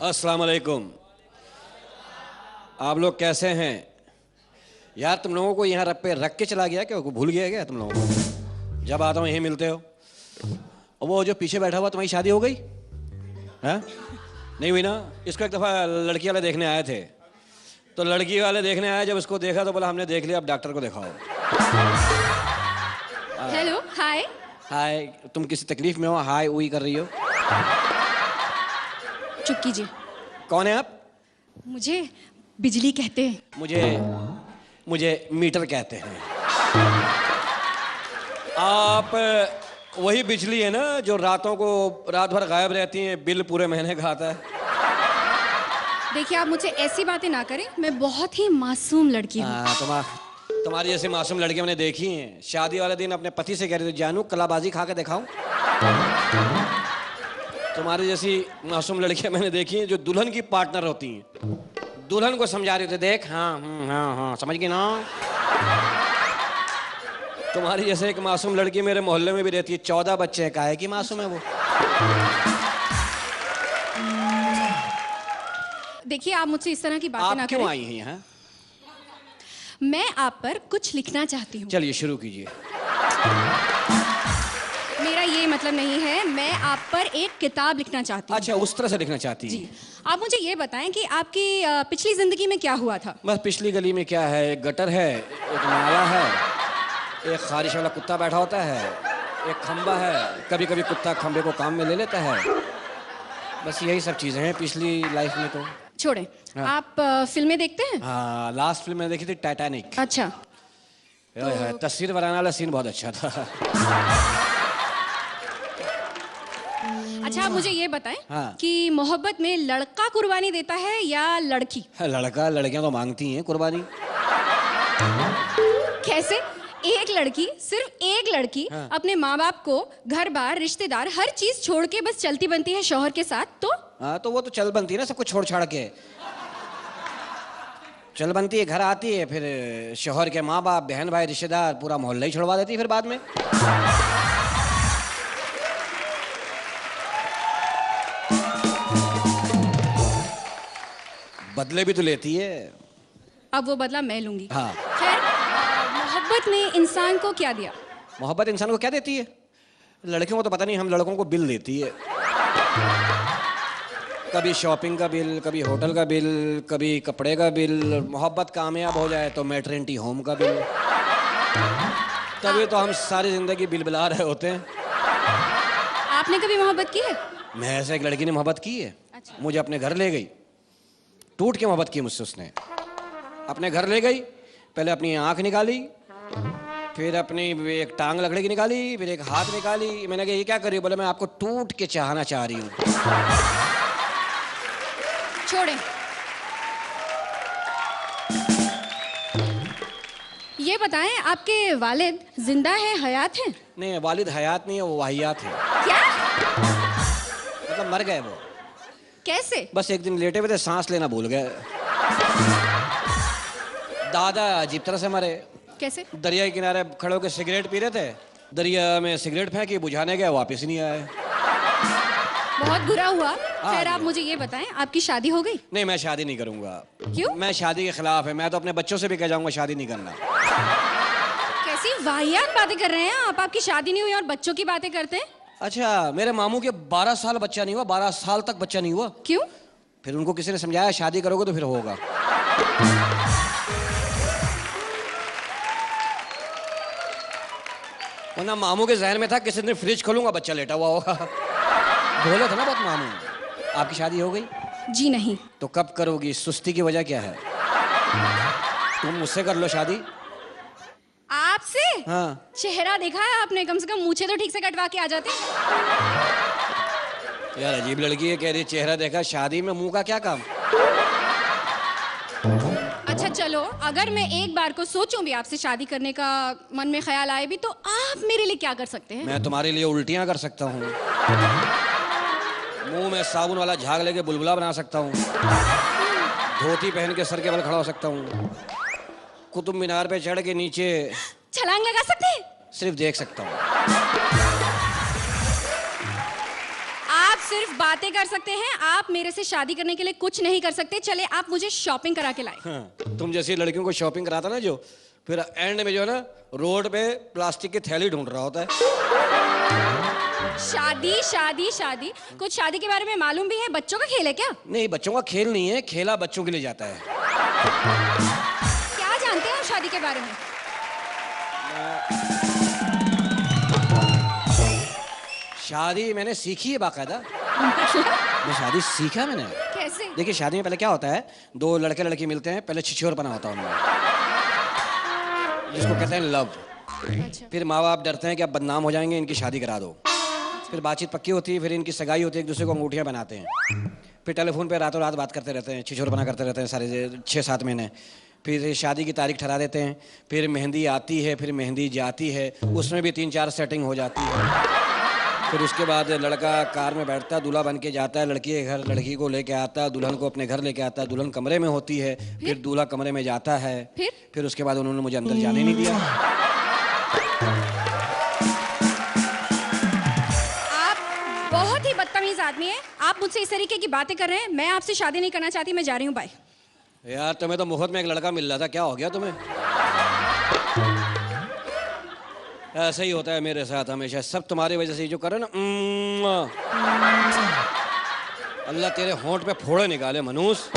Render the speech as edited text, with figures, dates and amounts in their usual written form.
अस्सलाम वालेकुम। आप लोग कैसे हैं यार? तुम लोगों को यहाँ पे रख के चला गया क्या? भूल गया क्या तुम लोगों को? जब आता हूँ यहीं मिलते हो। और वो जो पीछे बैठा हुआ, तुम्हारी शादी हो गई है? नहीं हुई ना? इसको एक दफ़ा लड़की वाले देखने आए थे, तो लड़की वाले देखने आए, जब इसको देखा तो बोला हमने देख लिया, अब डॉक्टर को दिखाओ। हेलो, हाय। हाय। तुम किसी तकलीफ में हो? हाय उई कर रही हो? चुप कीजिए। कौन है आप? मुझे बिजली कहते हैं। मुझे मीटर कहते हैं। आप वही बिजली है ना जो रातों को रात भर गायब रहती हैं, बिल पूरे महीने का आता है? देखिए, आप मुझसे ऐसी बातें ना करें, मैं बहुत ही मासूम लड़की हूँ। तुम्हारी जैसी मासूम लड़की मैंने देखी हैं। शादी वाले दिन अपने पति से कह रही थी, जानू कलाबाजी खा के दिखाऊं? तुम्हारी जैसी मासूम लड़कियां मैंने देखी हैं जो दुल्हन की पार्टनर होती हैं, दुल्हन को समझा रही थी, देख हाँ समझ गई ना? तुम्हारी जैसे एक मासूम लड़की मेरे मोहल्ले में भी रहती है, 14 बच्चे हैं। काहे की मासूम है वो? देखिए, आप मुझसे इस तरह की बातें ना आप करें। क्यों आई हैं यहाँ? मैं आप पर कुछ लिखना चाहती हूँ। चलिए शुरू कीजिए। मेरा ये मतलब नहीं है, मैं आप पर एक किताब लिखना चाहती हूँ। अच्छा, उस तरह से लिखना चाहती हैं? जी। आप मुझे ये बताएं कि आपकी पिछली जिंदगी में क्या हुआ था? बस पिछली गली में क्या है, एक गटर है, एक नाला है, एक खारिश वाला कुत्ता बैठा होता है, एक खंबा है, कभी कभी कुत्ता खंबे को काम में ले लेता है। बस यही सब चीजें हैं पिछली लाइफ में। तो छोड़ें। हाँ। आप फिल्में देखते हैं? हाँ, लास्ट फिल्म मैंने देखी थी टाइटैनिक। अच्छा। तस्वीर बनाने वाला सीन बहुत अच्छा था। अच्छा, आप मुझे ये बताएं हाँ। कि मोहब्बत में लड़का कुर्बानी देता है या लड़की? लड़का, लड़कियां तो मांगती हैं कुर्बानी। कैसे? एक लड़की, सिर्फ एक लड़की, हाँ। अपने माँ बाप को, घर बार, रिश्तेदार, हर चीज छोड़ के बस चलती बनती है शौहर के साथ। तो हाँ, तो वो तो चल बनती है ना, सब कुछ छोड़ छाड़ के चल बनती है, घर आती है, फिर शौहर के माँ बाप, बहन भाई, रिश्तेदार, पूरा मोहल्ला ही छुड़वा देती है फिर बाद में। बदले भी तो लेती है। अब वो बदला मैं लूंगी। हाँ। खैर, मोहब्बत ने इंसान को क्या दिया? मोहब्बत इंसान को क्या देती है? लड़कियों को तो पता नहीं, हम लड़कों को बिल देती है। कभी शॉपिंग का बिल, कभी होटल का बिल, कभी कपड़े का बिल। मोहब्बत कामयाब हो जाए तो मैटरनिटी होम का बिल। तभी तो हम सारी जिंदगी बिल बिला रहे होते हैं। आपने कभी मोहब्बत की है? मैं ऐसे एक लड़की ने मोहब्बत की है। अच्छा। मुझे अपने घर ले गई, टूट के मोहब्बत की मुझसे उसने। अपने घर ले गई, पहले अपनी आंख निकाली, फिर अपनी एक टांग लकड़ी की निकाली, फिर एक हाथ निकाली। मैंने कहा ये क्या कर रही हो? बोले मैं आपको टूट के चाहना चाह रही हूँ। छोड़ें। ये बताएं, आपके वालिद जिंदा हैं, हयात हैं? नहीं, वालिद हयात नहीं है, वो वाहियात है। क्या? मतलब मर गए वो। कैसे? बस एक दिन लेटे हुए थे, सांस लेना भूल गए। दादा अजीब तरह से मरे। कैसे? दरिया के किनारे खड़े होकर सिगरेट पी रहे थे, दरिया में सिगरेट फेंकी, बुझाने गए, वापस नहीं आए। बहुत बुरा हुआ। हाँ, खैर, आप मुझे ये बताएं, आपकी शादी हो गई? नहीं, मैं शादी नहीं करूंगा। क्यों? मैं शादी के खिलाफ है। मैं तो अपने बच्चों से भी कह जाऊंगा शादी नहीं करना। कैसी वाहियात बातें कर रहे हैं आप? आपकी शादी नहीं हुई और बच्चों की बातें करते हैं? अच्छा, मेरे मामू के 12 साल बच्चा नहीं हुआ, 12 साल तक बच्चा नहीं हुआ। क्यों? फिर उनको किसी ने समझाया शादी करोगे तो फिर होगा। वरना मामू के जहन में था किसी दिन फ्रिज खोलूंगा बच्चा लेटा हुआ होगा। बोला था ना बहुत मामू। आपकी शादी हो गई? जी नहीं। तो कब करोगी? सुस्ती की वजह क्या है? तुम मुझसे कर लो शादी। आपसे? हाँ। चेहरा देखा है आपने? कम से कम मूछें तो ठीक से कटवा के आ जाते। यार अजीब लड़की है, कह रही चेहरा देखा, शादी में मुंह का क्या काम? अच्छा चलो, अगर मैं एक बार को सोचूं भी आपसे शादी करने का, मन में ख्याल आए भी, तो आप मेरे लिए क्या कर सकते हैं? मैं तुम्हारे लिए उल्टियां कर सकता हूँ, मुंह में साबुन वाला झाग लेके बुलबुला बना सकता हूँ, धोती पहन के सर के बल खड़ा हो सकता हूँ, कुतुब मीनार पे चढ़ के नीचे छलांग लगा सकते हैं? सिर्फ देख सकता हूँ। आप सिर्फ बातें कर सकते हैं, आप मेरे से शादी करने के लिए कुछ नहीं कर सकते। चले आप मुझे शॉपिंग करा के लाए। हाँ, तुम जैसी लड़कियों को शॉपिंग कराता ना जो, फिर एंड में जो है ना रोड पे प्लास्टिक की थैली ढूंढ रहा होता है। शादी शादी शादी, कुछ शादी के बारे में मालूम भी है? बच्चों का खेल है क्या? नहीं, बच्चों का खेल नहीं है, खेला बच्चों के लिए जाता है। क्या जानते हैं आप शादी के बारे में? शादी मैंने सीखी है बाकायदा। मैं शादी सीखा मैंने। कैसे? देखिए, शादी में पहले क्या होता है, दो लड़के लड़की मिलते हैं, पहले छिछोरपना होता है उनमें, जिसको कहते हैं लव। अच्छा। फिर माँ बाप डरते हैं कि अब बदनाम हो जाएंगे, इनकी शादी करा दो। फिर बातचीत पक्की होती है, फिर इनकी सगाई होती है, एक दूसरे को अंगूठियाँ बनाते हैं। फिर टेलीफोन पे रातों रात बात करते रहते हैं, छिछोरपना करते रहते हैं सारे 6-7 महीने। फिर शादी की तारीख ठहरा देते हैं, फिर मेहंदी आती है, फिर मेहंदी जाती है, उसमें भी 3-4 सेटिंग हो जाती है। फिर उसके बाद लड़का कार में बैठता है, दूल्हा बन के जाता है लड़की के घर, लड़की को लेके आता है, दुल्हन को अपने घर लेके आता है, दुल्हन कमरे में होती है, फिर दूल्हा कमरे में जाता है, फिर उसके बाद उन्होंने मुझे अंदर जाने नहीं दिया। आप बहुत ही बदतमीज आदमी हैं। आप मुझसे इस तरीके की बातें कर रहे हैं। मैं आपसे शादी नहीं करना चाहती, मैं जा रही हूँ, बाय। यार, तुम्हें तो मुफ्त में एक लड़का मिल रहा था, क्या हो गया तुम्हें? ऐसा ही होता है मेरे साथ हमेशा, सब तुम्हारी वजह से। जो करे ना, अल्लाह तेरे होंठ पे फोड़े निकाले मनूस।